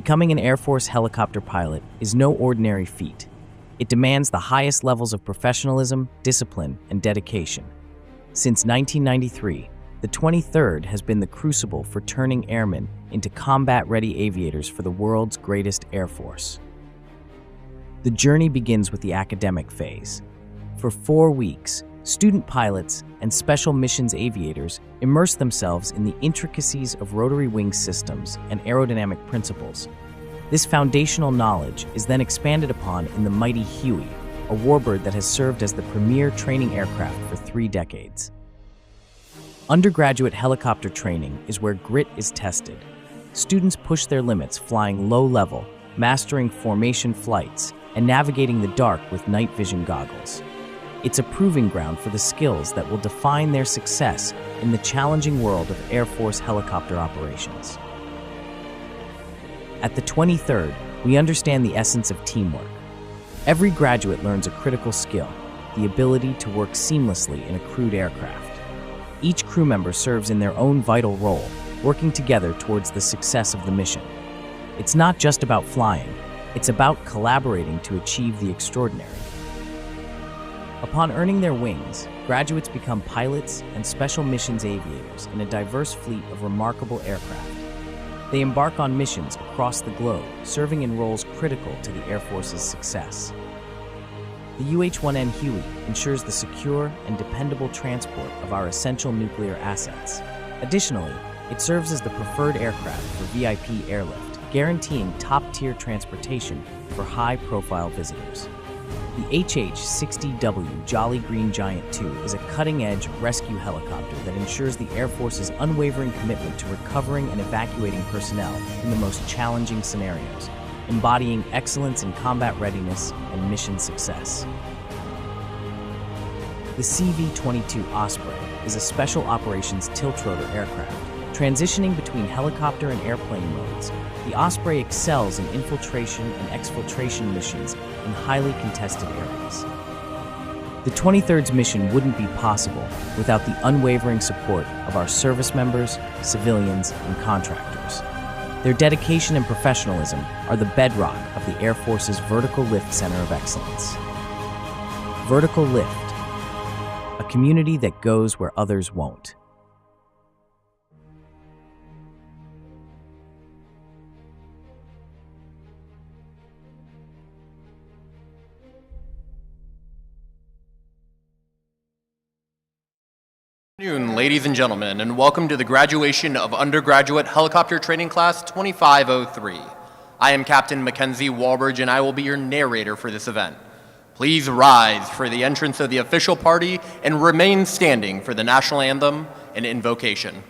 Becoming an Air Force helicopter pilot is no ordinary feat. It demands the highest levels of professionalism, discipline, and dedication. Since 1993, the 23rd has been the crucible for turning airmen into combat-ready aviators for the world's greatest Air Force. The journey begins with the academic phase. For 4 weeks, student pilots and special missions aviators immerse themselves in the intricacies of rotary wing systems and aerodynamic principles. This foundational knowledge is then expanded upon in the mighty Huey, a warbird that has served as the premier training aircraft for 3 decades. Undergraduate helicopter training is where grit is tested. Students push their limits flying low-level, mastering formation flights, and navigating the dark with night vision goggles. It's a proving ground for the skills that will define their success in the challenging world of Air Force helicopter operations. At the 23rd, we understand the essence of teamwork. Every graduate learns a critical skill, the ability to work seamlessly in a crewed aircraft. Each crew member serves in their own vital role, working together towards the success of the mission. It's not just about flying, it's about collaborating to achieve the extraordinary. Upon earning their wings, graduates become pilots and special missions aviators in a diverse fleet of remarkable aircraft. They embark on missions across the globe, serving in roles critical to the Air Force's success. The UH-1N Huey ensures the secure and dependable transport of our essential nuclear assets. Additionally, it serves as the preferred aircraft for VIP airlift, guaranteeing top-tier transportation for high-profile visitors. The HH-60W Jolly Green Giant II is a cutting-edge rescue helicopter that ensures the Air Force's unwavering commitment to recovering and evacuating personnel in the most challenging scenarios, embodying excellence in combat readiness and mission success. The CV-22 Osprey is a special operations tiltrotor aircraft. Transitioning between helicopter and airplane modes, the Osprey excels in infiltration and exfiltration missions in highly contested areas. The 23rd's mission wouldn't be possible without the unwavering support of our service members, civilians, and contractors. Their dedication and professionalism are the bedrock of the Air Force's Vertical Lift Center of Excellence. Vertical Lift, a community that goes where others won't. Good afternoon, ladies and gentlemen, and welcome to the graduation of Undergraduate Helicopter Training Class 2503. I am Captain Mackenzie Walbridge, and I will be your narrator for this event. Please rise for the entrance of the official party and remain standing for the national anthem and invocation.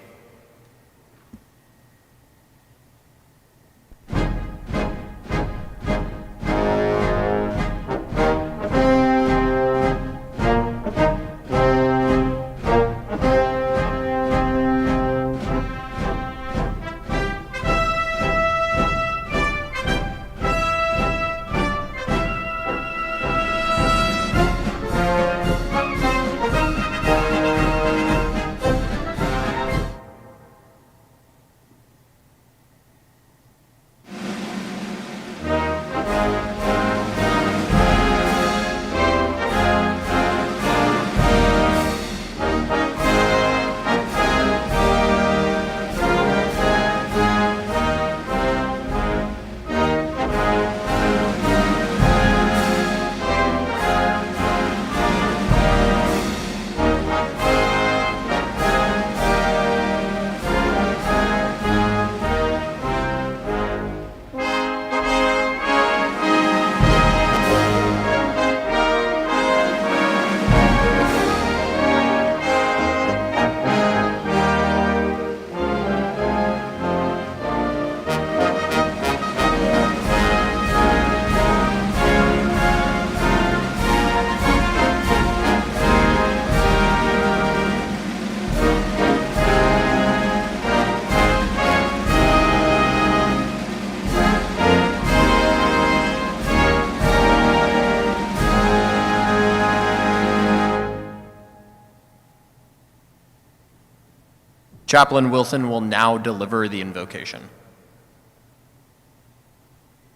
Chaplain Wilson will now deliver the invocation.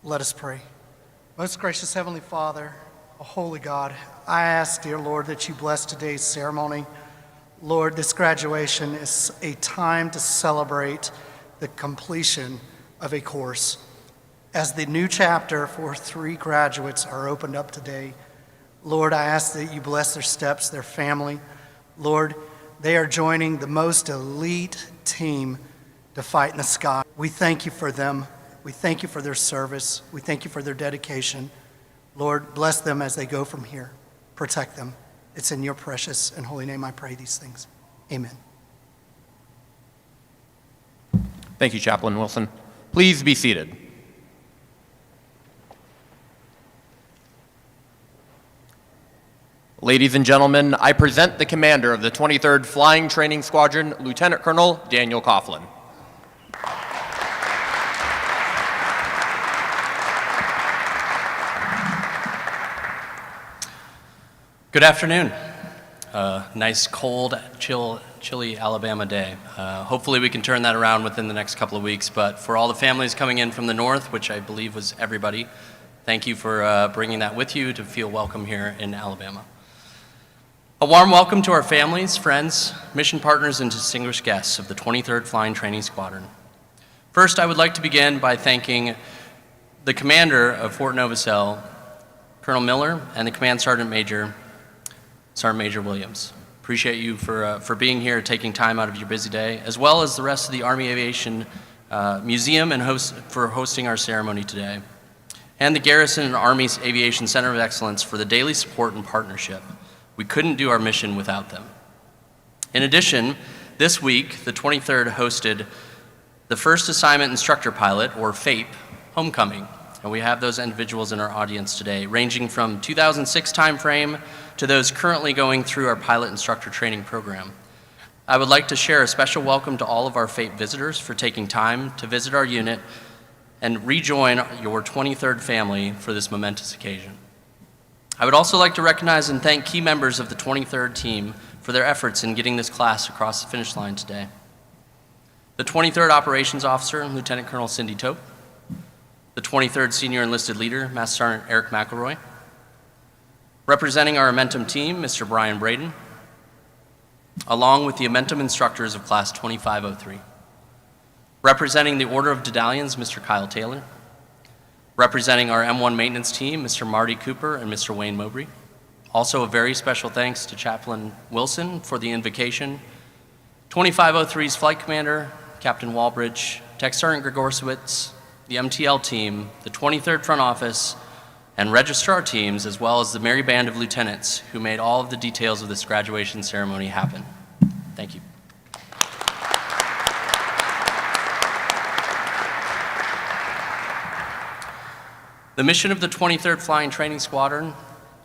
Let us pray. Most gracious Heavenly Father, a holy God, I ask, dear Lord, that you bless today's ceremony. Lord, this graduation is a time to celebrate the completion of a course. As the new chapter for 3 graduates are opened up today, Lord, I ask that you bless their steps, their family. Lord, they are joining the most elite team to fight in the sky. We thank you for them. We thank you for their service. We thank you for their dedication. Lord, bless them as they go from here. Protect them. It's in your precious and holy name I pray these things. Amen. Thank you, Chaplain Wilson. Please be seated. Ladies and gentlemen, I present the commander of the 23rd Flying Training Squadron, Lieutenant Colonel Daniel Coughlin. Good afternoon. Nice, cold, chilly Alabama day. Hopefully we can turn that around within the next couple of weeks, but for all the families coming in from the north, which I believe was everybody, thank you for bringing that with you to feel welcome here in Alabama. A warm welcome to our families, friends, mission partners, and distinguished guests of the 23rd Flying Training Squadron. First, I would like to begin by thanking the commander of Fort Novosel, Colonel Miller, and the Command Sergeant Major Williams. Appreciate you for being here, taking time out of your busy day, as well as the rest of the Army Aviation Museum and for hosting our ceremony today, and the Garrison and Army Aviation Center of Excellence for the daily support and partnership. We couldn't do our mission without them. In addition, this week, the 23rd hosted the First Assignment Instructor Pilot, or FAPE, Homecoming, and we have those individuals in our audience today, ranging from 2006 timeframe to those currently going through our pilot instructor training program. I would like to share a special welcome to all of our FAPE visitors for taking time to visit our unit and rejoin your 23rd family for this momentous occasion. I would also like to recognize and thank key members of the 23rd team for their efforts in getting this class across the finish line today. The 23rd Operations Officer, Lieutenant Colonel Cindy Tope, the 23rd Senior Enlisted Leader, Master Sergeant Eric McElroy, representing our Amentum team, Mr. Brian Braden, along with the Amentum instructors of Class 2503, representing the Order of Dedallions, Mr. Kyle Taylor, representing our M1 maintenance team, Mr. Marty Cooper and Mr. Wayne Mowbray. Also a very special thanks to Chaplain Wilson for the invocation, 2503's Flight Commander, Captain Walbridge, Tech Sergeant Gregorowicz, the MTL team, the 23rd Front Office, and registrar teams, as well as the merry band of lieutenants who made all of the details of this graduation ceremony happen. Thank you. The mission of the 23rd Flying Training Squadron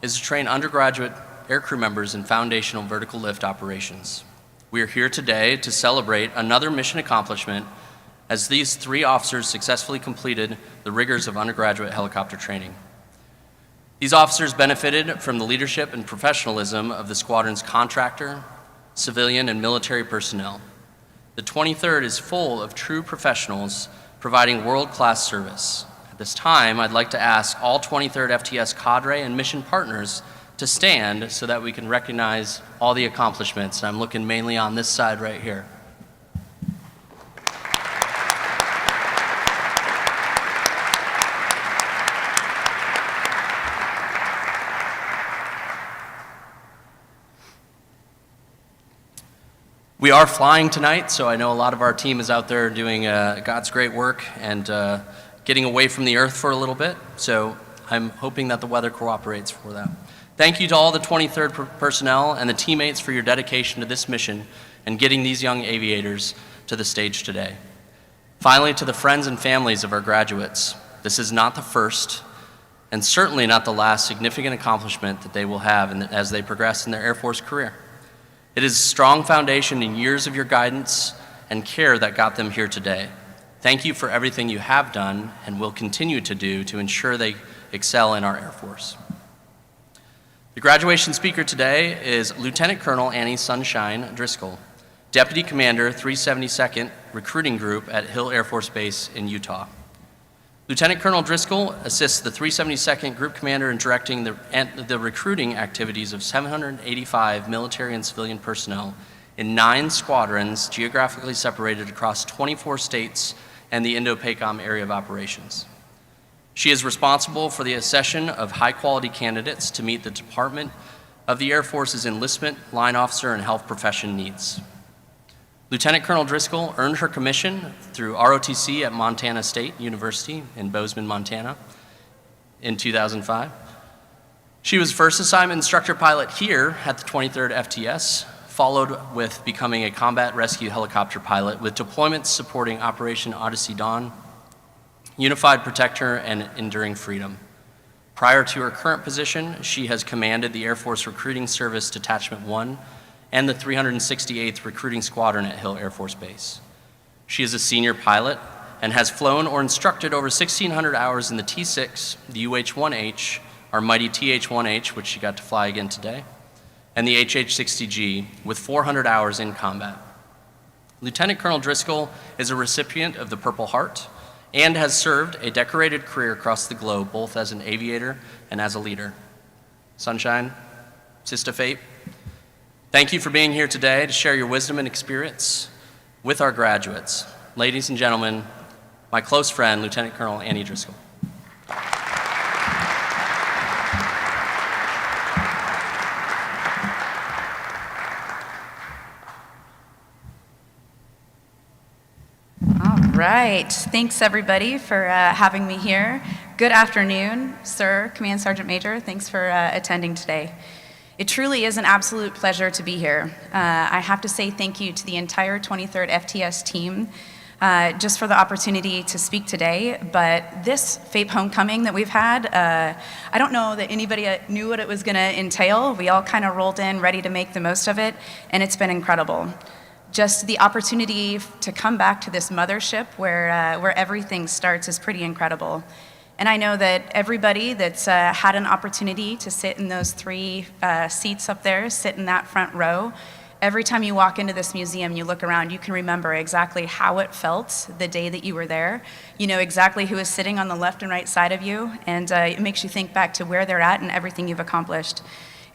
is to train undergraduate aircrew members in foundational vertical lift operations. We are here today to celebrate another mission accomplishment as these 3 officers successfully completed the rigors of undergraduate helicopter training. These officers benefited from the leadership and professionalism of the squadron's contractor, civilian, and military personnel. The 23rd is full of true professionals providing world-class service. At this time, I'd like to ask all 23rd FTS cadre and mission partners to stand so that we can recognize all the accomplishments. I'm looking mainly on this side right here. We are flying tonight, so I know a lot of our team is out there doing God's great work and getting away from the earth for a little bit, so I'm hoping that the weather cooperates for that. Thank you to all the 23rd personnel and the teammates for your dedication to this mission and getting these young aviators to the stage today. Finally, to the friends and families of our graduates, this is not the first and certainly not the last significant accomplishment that they will have as they progress in their Air Force career. It is a strong foundation in years of your guidance and care that got them here today. Thank you for everything you have done and will continue to do to ensure they excel in our Air Force. The graduation speaker today is Lieutenant Colonel Annie Sunshine Driscoll, Deputy Commander, 372nd Recruiting Group at Hill Air Force Base in Utah. Lieutenant Colonel Driscoll assists the 372nd Group Commander in directing the recruiting activities of 785 military and civilian personnel in 9 squadrons geographically separated across 24 states and the Indo-PACOM area of operations. She is responsible for the accession of high-quality candidates to meet the Department of the Air Force's enlistment, line officer, and health profession needs. Lieutenant Colonel Driscoll earned her commission through ROTC at Montana State University in Bozeman, Montana in 2005. She was first assignment instructor pilot here at the 23rd FTS, followed with becoming a combat rescue helicopter pilot with deployments supporting Operation Odyssey Dawn, Unified Protector, and Enduring Freedom. Prior to her current position, she has commanded the Air Force Recruiting Service Detachment 1 and the 368th Recruiting Squadron at Hill Air Force Base. She is a senior pilot and has flown or instructed over 1,600 hours in the T-6, the UH-1H, our mighty TH-1H, which she got to fly again today, and the HH-60G, with 400 hours in combat. Lieutenant Colonel Driscoll is a recipient of the Purple Heart and has served a decorated career across the globe, both as an aviator and as a leader. Sunshine, Sister Fate, thank you for being here today to share your wisdom and experience with our graduates. Ladies and gentlemen, my close friend, Lieutenant Colonel Annie Driscoll. All right, thanks everybody for having me here. Good afternoon, sir, Command Sergeant Major. Thanks for attending today. It truly is an absolute pleasure to be here. I have to say thank you to the entire 23rd FTS team just for the opportunity to speak today. But this FAPE homecoming that we've had, I don't know that anybody knew what it was going to entail. We all kind of rolled in ready to make the most of it, and it's been incredible. Just the opportunity to come back to this mothership where everything starts is pretty incredible. And I know that everybody that's had an opportunity to sit in those 3 seats up there, sit in that front row, every time you walk into this museum, you look around, you can remember exactly how it felt the day that you were there. You know exactly who is sitting on the left and right side of you, and it makes you think back to where they're at and everything you've accomplished.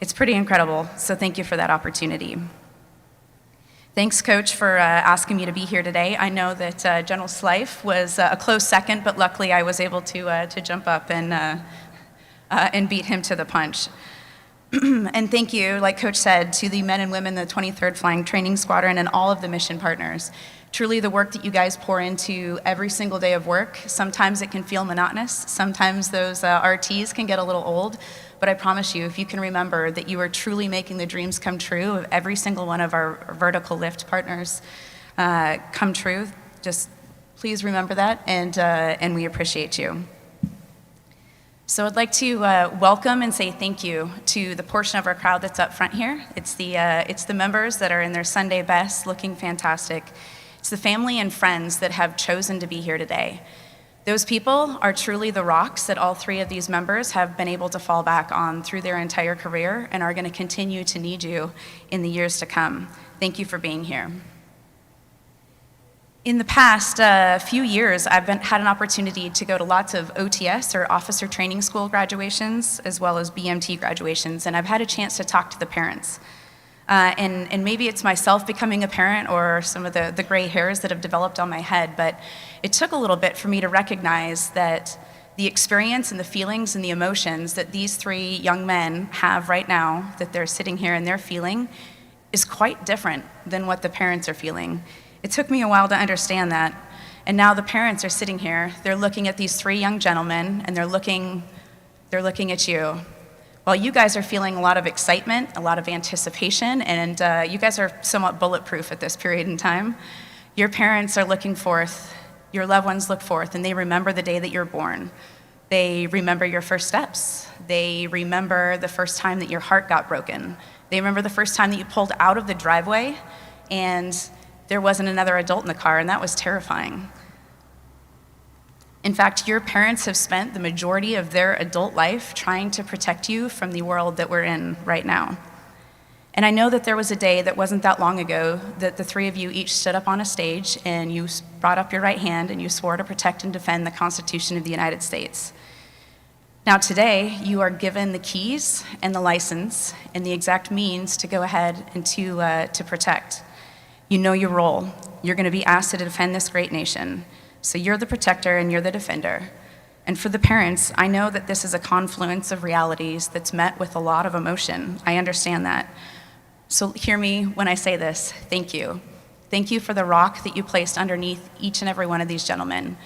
It's pretty incredible, so thank you for that opportunity. Thanks, Coach, for asking me to be here today. I know that General Slife was a close second, but luckily I was able to jump up and beat him to the punch. And thank you, like Coach said, to the men and women, the 23rd Flying Training Squadron, and all of the mission partners. Truly, the work that you guys pour into every single day of work, sometimes it can feel monotonous. Sometimes those RTs can get a little old. But I promise you, if you can remember that you are truly making the dreams come true of every single one of our vertical lift partners come true, just please remember that, and we appreciate you. So I'd like to welcome and say thank you to the portion of our crowd that's up front here. It's the members that are in their Sunday best, looking fantastic. It's the family and friends that have chosen to be here today. Those people are truly the rocks that all 3 of these members have been able to fall back on through their entire career and are going to continue to need you in the years to come. Thank you for being here. In the past few years, I've had an opportunity to go to lots of OTS, or Officer Training School graduations, as well as BMT graduations, and I've had a chance to talk to the parents. And maybe it's myself becoming a parent or some of the gray hairs that have developed on my head, but it took a little bit for me to recognize that the experience and the feelings and the emotions that these 3 young men have right now, that they're sitting here and they're feeling, is quite different than what the parents are feeling. It took me a while to understand that, and now the parents are sitting here, they're looking at these 3 young gentlemen, and they're looking at you. While you guys are feeling a lot of excitement, a lot of anticipation, and you guys are somewhat bulletproof at this period in time, your parents are looking forth, your loved ones look forth, and they remember the day that you're born. They remember your first steps. They remember the first time that your heart got broken. They remember the first time that you pulled out of the driveway and there wasn't another adult in the car, and that was terrifying. In fact, your parents have spent the majority of their adult life trying to protect you from the world that we're in right now. And I know that there was a day that wasn't that long ago that the three of you each stood up on a stage and you brought up your right hand and you swore to protect and defend the Constitution of the United States. Now today, you are given the keys and the license and the exact means to go ahead and to protect. You know your role. You're going to be asked to defend this great nation. So you're the protector and you're the defender. And for the parents, I know that this is a confluence of realities that's met with a lot of emotion. I understand that. So hear me when I say this. Thank you. Thank you for the rock that you placed underneath each and every one of these gentlemen.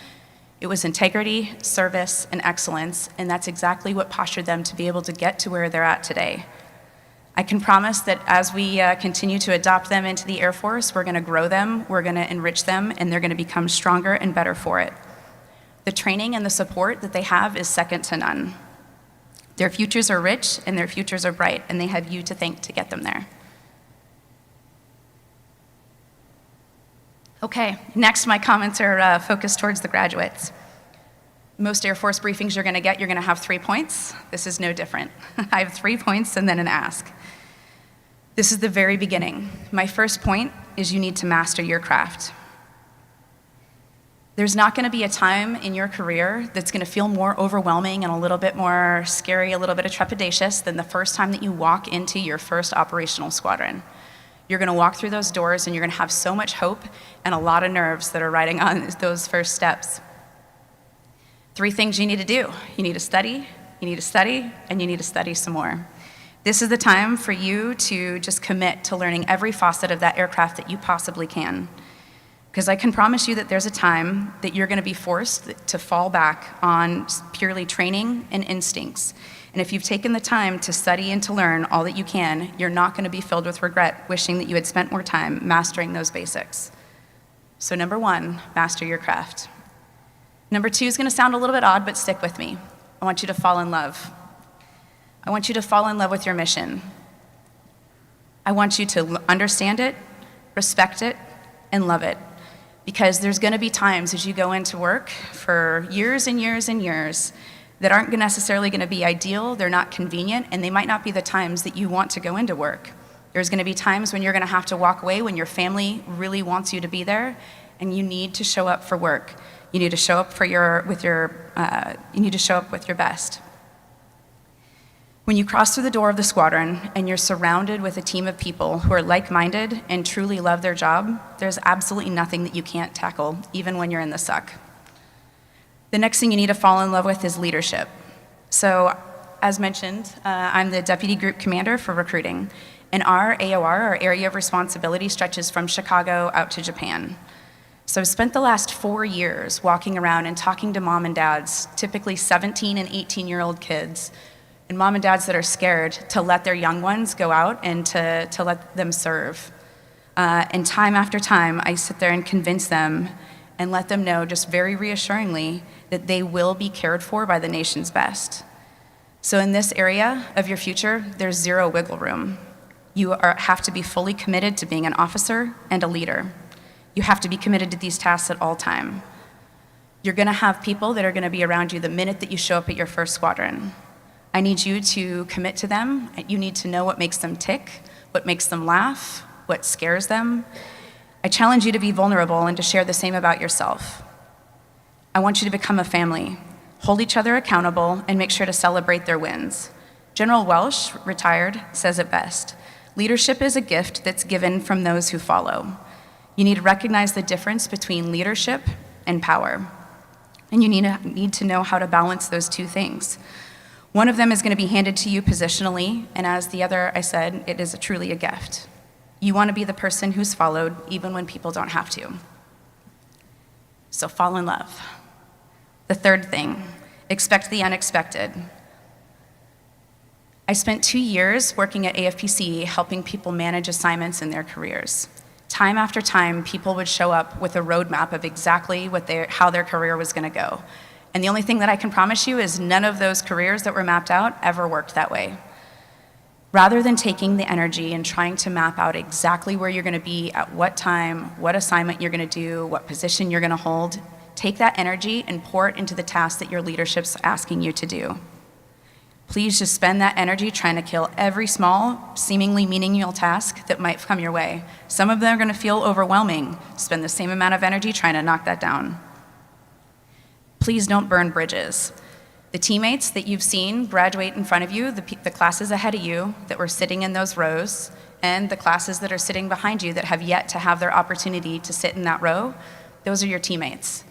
It was integrity, service, and excellence, and that's exactly what postured them to be able to get to where they're at today. I can promise that as we continue to adopt them into the Air Force, we're going to grow them, we're going to enrich them, and they're going to become stronger and better for it. The training and the support that they have is second to none. Their futures are rich and their futures are bright, and they have you to thank to get them there. Okay, next my comments are focused towards the graduates. Most Air Force briefings you're going to have 3 points. This is no different. I have 3 points and then an ask. This is the very beginning. My first point is you need to master your craft. There's not going to be a time in your career that's going to feel more overwhelming and a little bit more scary, a little bit of trepidatious than the first time that you walk into your first operational squadron. You're going to walk through those doors and you're going to have so much hope and a lot of nerves that are riding on those first steps. 3 things you need to do. You need to study, and you need to study some more. This is the time for you to just commit to learning every facet of that aircraft that you possibly can. Because I can promise you that there's a time that you're going to be forced to fall back on purely training and instincts. And if you've taken the time to study and to learn all that you can, you're not going to be filled with regret, wishing that you had spent more time mastering those basics. So number 1, master your craft. Number 2 is going to sound a little bit odd, but stick with me. I want you to fall in love. I want you to fall in love with your mission. I want you to understand it, respect it, and love it. Because there's going to be times as you go into work for years and years and years that aren't necessarily going to be ideal, they're not convenient, and they might not be the times that you want to go into work. There's going to be times when you're going to have to walk away when your family really wants you to be there, and you need to show up for work. You need to show up with your best. When you cross through the door of the squadron and you're surrounded with a team of people who are like-minded and truly love their job, there's absolutely nothing that you can't tackle, even when you're in the suck. The next thing you need to fall in love with is leadership. So, as mentioned, I'm the Deputy Group Commander for recruiting, and our AOR, our area of responsibility, stretches from Chicago out to Japan. So I've spent the last 4 years walking around and talking to mom and dads, typically 17 and 18-year-old kids, and mom and dads that are scared to let their young ones go out and to let them serve. And time after time, I sit there and convince them and let them know just very reassuringly that they will be cared for by the nation's best. So in this area of your future, there's 0 wiggle room. You have to be fully committed to being an officer and a leader. You have to be committed to these tasks at all time. You're going to have people that are going to be around you the minute that you show up at your first squadron. I need you to commit to them. You need to know what makes them tick, what makes them laugh, what scares them. I challenge you to be vulnerable and to share the same about yourself. I want you to become a family. Hold each other accountable and make sure to celebrate their wins. General Welsh, retired, says it best. Leadership is a gift that's given from those who follow. You need to recognize the difference between leadership and power. And you need to know how to balance those 2 things. One of them is going to be handed to you positionally, and as the other I said, it is truly a gift. You want to be the person who's followed even when people don't have to. So fall in love. The 3rd thing, expect the unexpected. I spent 2 years working at AFPC helping people manage assignments in their careers. Time after time, people would show up with a roadmap of exactly how their career was going to go. And the only thing that I can promise you is none of those careers that were mapped out ever worked that way. Rather than taking the energy and trying to map out exactly where you're going to be, at what time, what assignment you're going to do, what position you're going to hold, take that energy and pour it into the task that your leadership's asking you to do. Please just spend that energy trying to kill every small, seemingly menial task that might come your way. Some of them are going to feel overwhelming. Spend the same amount of energy trying to knock that down. Please don't burn bridges. The teammates that you've seen graduate in front of you, the classes ahead of you that were sitting in those rows, and the classes that are sitting behind you that have yet to have their opportunity to sit in that row, those are your teammates.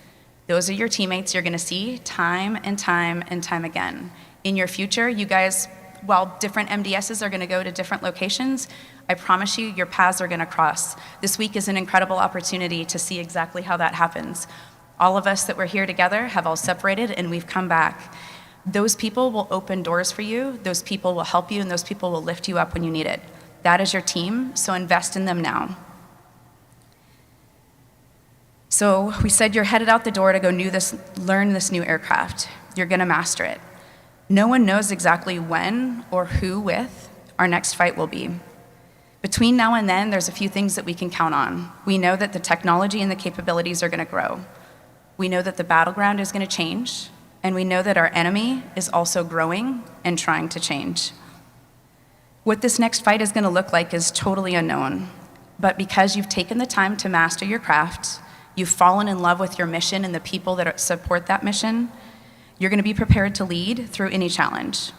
Those are your teammates you're going to see time and time and time again. In your future, you guys, while different MDSs are going to go to different locations, I promise you, your paths are going to cross. This week is an incredible opportunity to see exactly how that happens. All of us that were here together have all separated, and we've come back. Those people will open doors for you, those people will help you, and those people will lift you up when you need it. That is your team, so invest in them now. So we said you're headed out the door to go learn this new aircraft. You're going to master it. No one knows exactly when or who with our next fight will be. Between now and then, there's a few things that we can count on. We know that the technology and the capabilities are going to grow. We know that the battleground is going to change, and we know that our enemy is also growing and trying to change. What this next fight is going to look like is totally unknown, but because you've taken the time to master your craft, you've fallen in love with your mission and the people that support that mission, you're going to be prepared to lead through any challenge.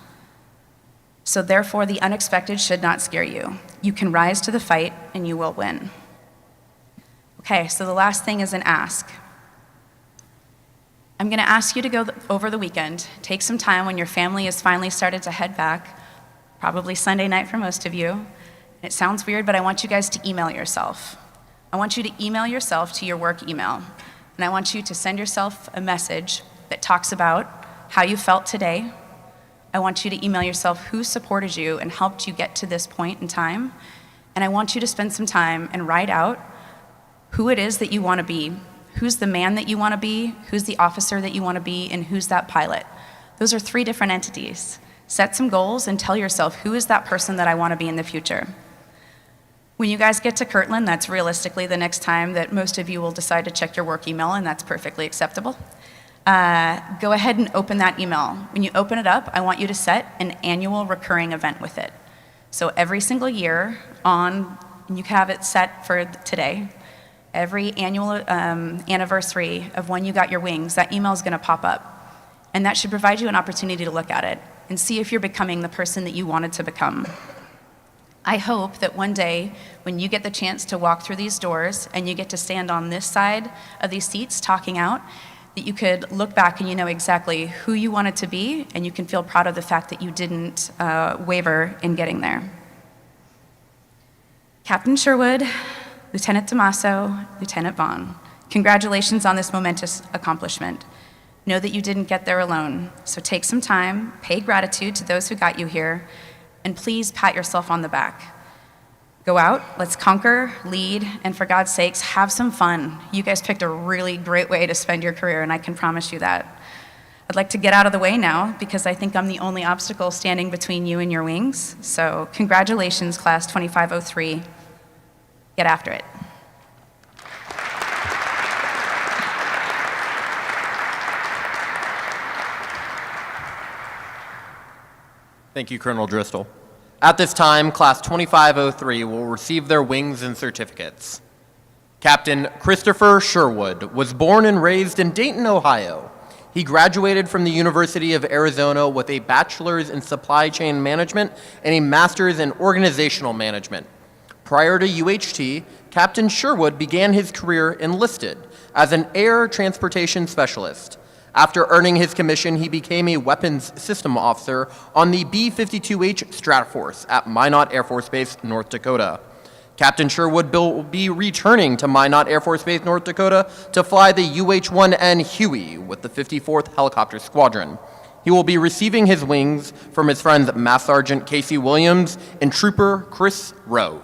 So therefore, the unexpected should not scare you. You can rise to the fight, and you will win. Okay, so the last thing is an ask. I'm going to ask you to go over the weekend, take some time when your family has finally started to head back, probably Sunday night for most of you. It sounds weird, but I want you guys to email yourself. I want you to email yourself to your work email, and I want you to send yourself a message that talks about how you felt today. I want you to email yourself who supported you and helped you get to this point in time, and I want you to spend some time and write out who it is that you want to be. Who's the man that you want to be, who's the officer that you want to be, and who's that pilot. Those are 3 different entities. Set some goals and tell yourself, who is that person that I want to be in the future? When you guys get to Kirtland, that's realistically the next time that most of you will decide to check your work email, and that's perfectly acceptable. Go ahead and open that email. When you open it up, I want you to set an annual recurring event with it. So every single year and you have it set for today, every annual anniversary of when you got your wings, that email is going to pop up. And that should provide you an opportunity to look at it and see if you're becoming the person that you wanted to become. I hope that one day, when you get the chance to walk through these doors and you get to stand on this side of these seats talking out, that you could look back and you know exactly who you wanted to be, and you can feel proud of the fact that you didn't waver in getting there. Captain Sherwood, Lieutenant Tommaso, Lieutenant Vaughn, congratulations on this momentous accomplishment. Know that you didn't get there alone, so take some time, pay gratitude to those who got you here, and please pat yourself on the back. Go out, let's conquer, lead, and for God's sakes, have some fun. You guys picked a really great way to spend your career, and I can promise you that. I'd like to get out of the way now because I think I'm the only obstacle standing between you and your wings. So congratulations, Class 2503. Get after it. Thank you, Colonel Driscoll. At this time, Class 2503 will receive their wings and certificates. Captain Christopher Sherwood was born and raised in Dayton, Ohio. He graduated from the University of Arizona with a bachelor's in supply chain management and a master's in organizational management. Prior to UHT, Captain Sherwood began his career enlisted as an air transportation specialist. After earning his commission, he became a weapons system officer on the B-52H Stratoforce at Minot Air Force Base, North Dakota. Captain Sherwood will be returning to Minot Air Force Base, North Dakota to fly the UH-1N Huey with the 54th Helicopter Squadron. He will be receiving his wings from his friends Master Sergeant Casey Williams and Trooper Chris Rowe.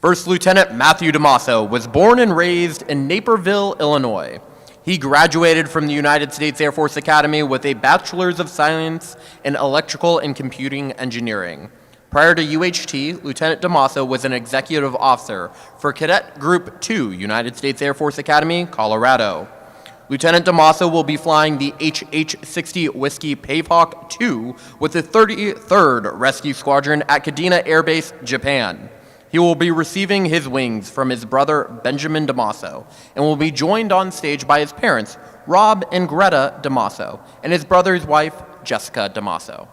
First Lieutenant Matthew Damaso was born and raised in Naperville, Illinois. He graduated from the United States Air Force Academy with a Bachelor's of Science in Electrical and Computing Engineering. Prior to UHT, Lieutenant Damaso was an executive officer for Cadet Group 2, United States Air Force Academy, Colorado. Lieutenant Damaso will be flying the HH-60 Whiskey Pavehawk 2 with the 33rd Rescue Squadron at Kadena Air Base, Japan. He will be receiving his wings from his brother Benjamin Damaso and will be joined on stage by his parents, Rob and Greta Damaso, and his brother's wife, Jessica Damaso.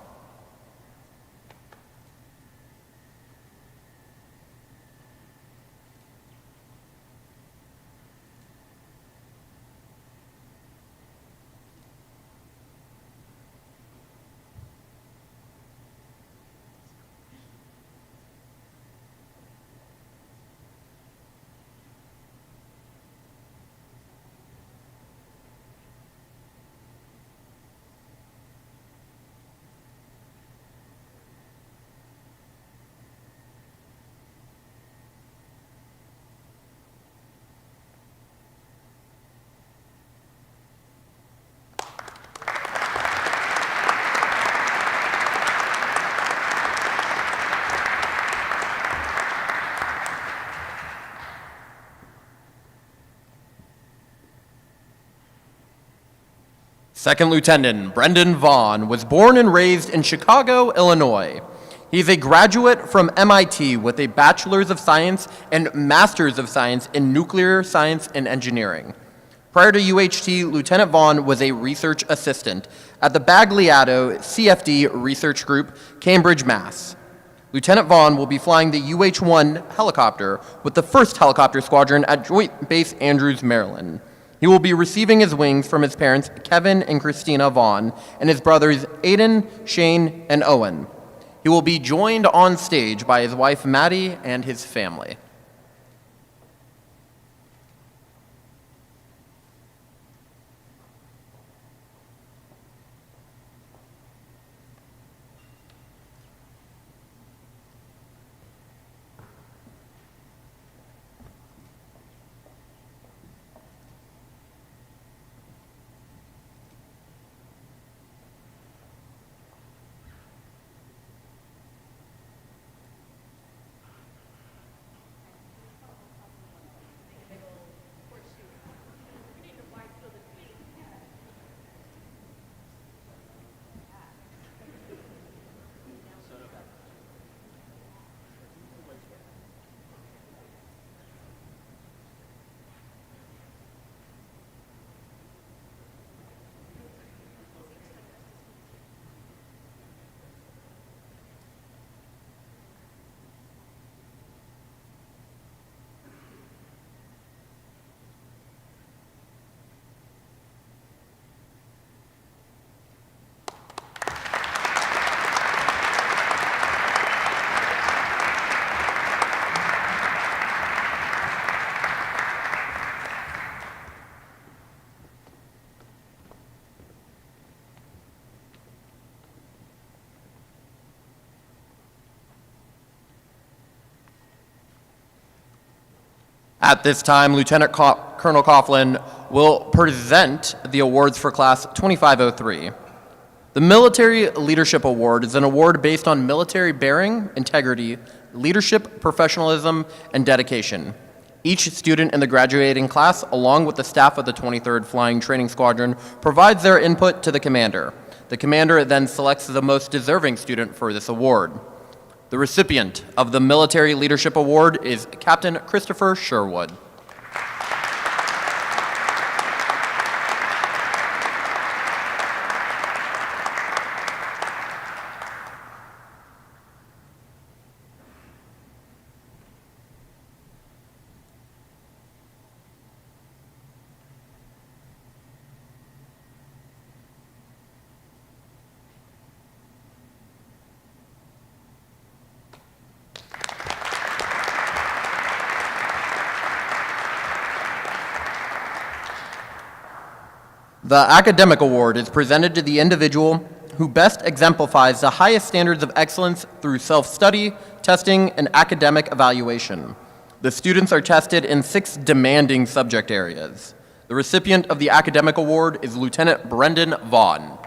Second Lieutenant Brendan Vaughn was born and raised in Chicago, Illinois. He's a graduate from MIT with a Bachelor's of Science and Master's of Science in Nuclear Science and Engineering. Prior to UHT, Lieutenant Vaughn was a research assistant at the Bagliato CFD Research Group, Cambridge, Mass. Lieutenant Vaughn will be flying the UH-1 helicopter with the 1st Helicopter Squadron at Joint Base Andrews, Maryland. He will be receiving his wings from his parents, Kevin and Christina Vaughn, and his brothers, Aiden, Shane, and Owen. He will be joined on stage by his wife, Maddie, and his family. At this time, Lieutenant Colonel Coughlin will present the awards for Class 2503. The Military Leadership Award is an award based on military bearing, integrity, leadership, professionalism, and dedication. Each student in the graduating class, along with the staff of the 23rd Flying Training Squadron, provides their input to the commander. The commander then selects the most deserving student for this award. The recipient of the Military Leadership Award is Captain Christopher Sherwood. The Academic Award is presented to the individual who best exemplifies the highest standards of excellence through self-study, testing, and academic evaluation. The students are tested in 6 demanding subject areas. The recipient of the academic award is Lieutenant Brendan Vaughn.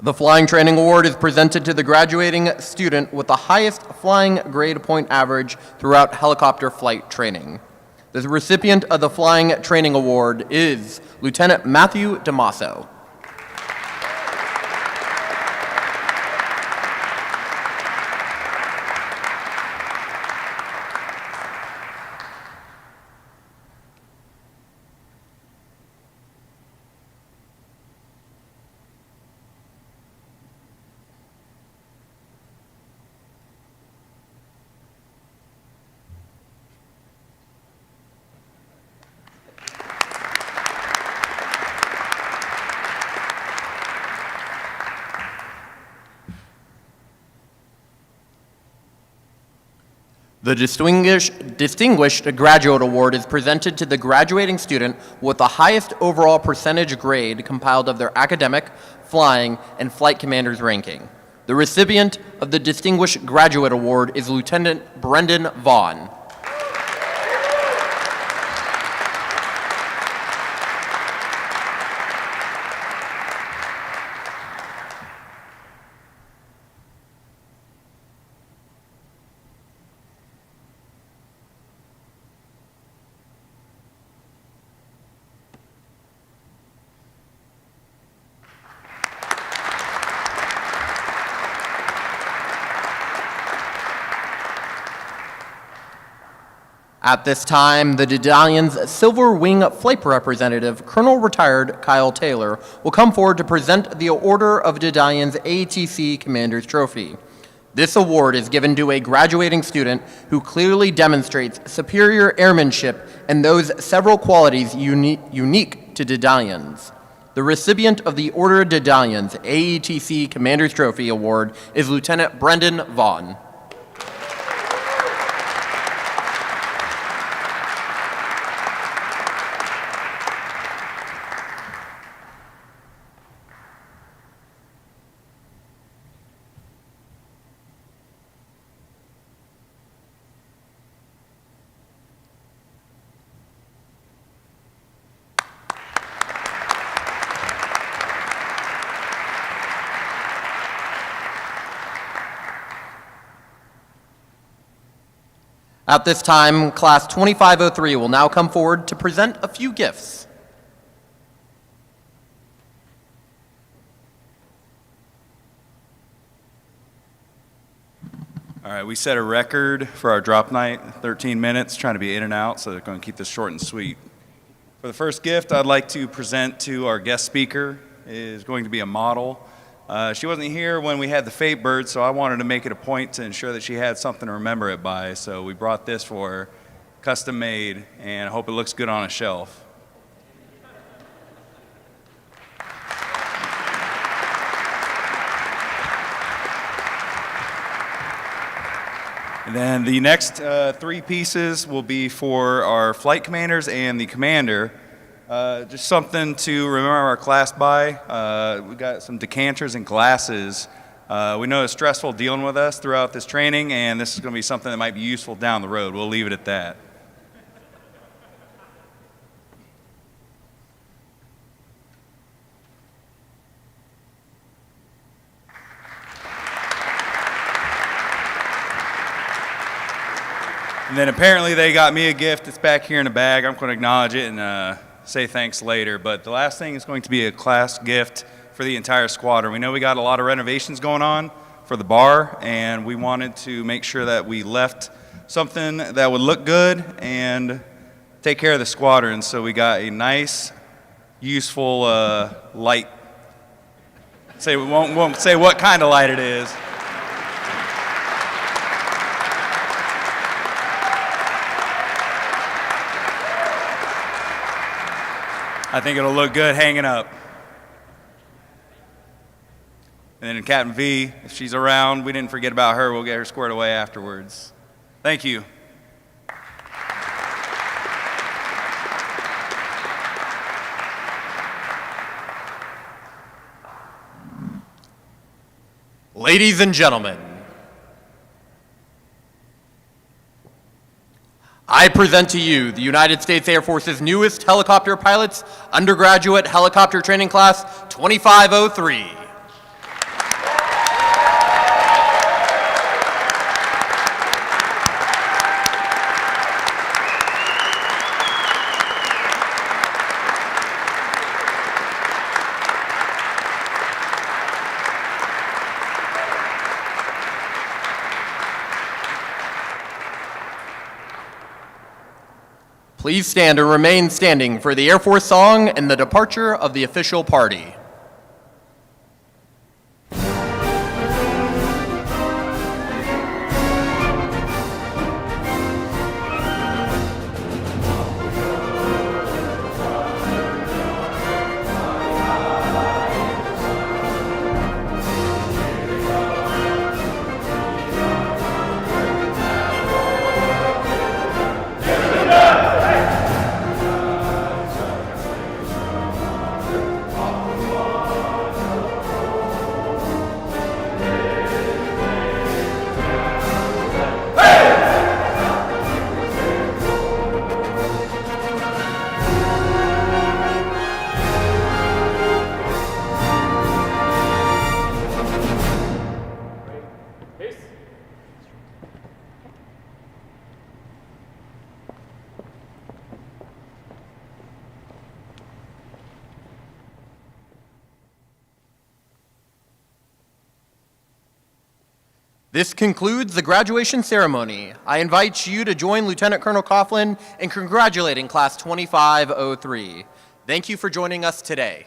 The Flying Training Award is presented to the graduating student with the highest flying grade point average throughout helicopter flight training. The recipient of the Flying Training Award is Lieutenant Matthew DeMasso. The Distinguished Graduate Award is presented to the graduating student with the highest overall percentage grade compiled of their academic, flying, and flight commander's ranking. The recipient of the Distinguished Graduate Award is Lieutenant Brendan Vaughn. At this time, the Dedallion's Silver Wing Flight Representative, Colonel Retired Kyle Taylor, will come forward to present the Order of Dedallion's ATC Commander's Trophy. This award is given to a graduating student who clearly demonstrates superior airmanship and those several qualities unique to Dedallions. The recipient of the Order of Dedallion's AETC Commander's Trophy Award is Lieutenant Brendan Vaughn. At this time, Class 2503 will now come forward to present a few gifts. All right, we set a record for our drop night, 13 minutes, trying to be in and out, so they're going to keep this short and sweet. For the first gift, I'd like to present to our guest speaker. It is going to be a model. She wasn't here when we had the Fate Bird, so I wanted to make it a point to ensure that she had something to remember it by. So we brought this for her, custom made, and I hope it looks good on a shelf. And then the next 3 pieces will be for our flight commanders and the commander. Just something to remember our class by. We got some decanters and glasses. We know it's stressful dealing with us throughout this training, and this is going to be something that might be useful down the road. We'll leave it at that. And then apparently they got me a gift. It's back here in the bag. I'm going to acknowledge it and say thanks later. But the last thing is going to be a class gift for the entire squadron. We know we got a lot of renovations going on for the bar, and we wanted to make sure that we left something that would look good and take care of the squadron. So we got a nice, useful light. We won't say what kind of light it is. I think it'll look good hanging up. And then Captain V, if she's around, we didn't forget about her. We'll get her squared away afterwards. Thank you. Ladies and gentlemen, I present to you the United States Air Force's newest helicopter pilots undergraduate helicopter training class 2503. Please stand and remain standing for the Air Force song and the departure of the official party. This concludes the graduation ceremony. I invite you to join Lieutenant Colonel Coughlin in congratulating Class 2503. Thank you for joining us today.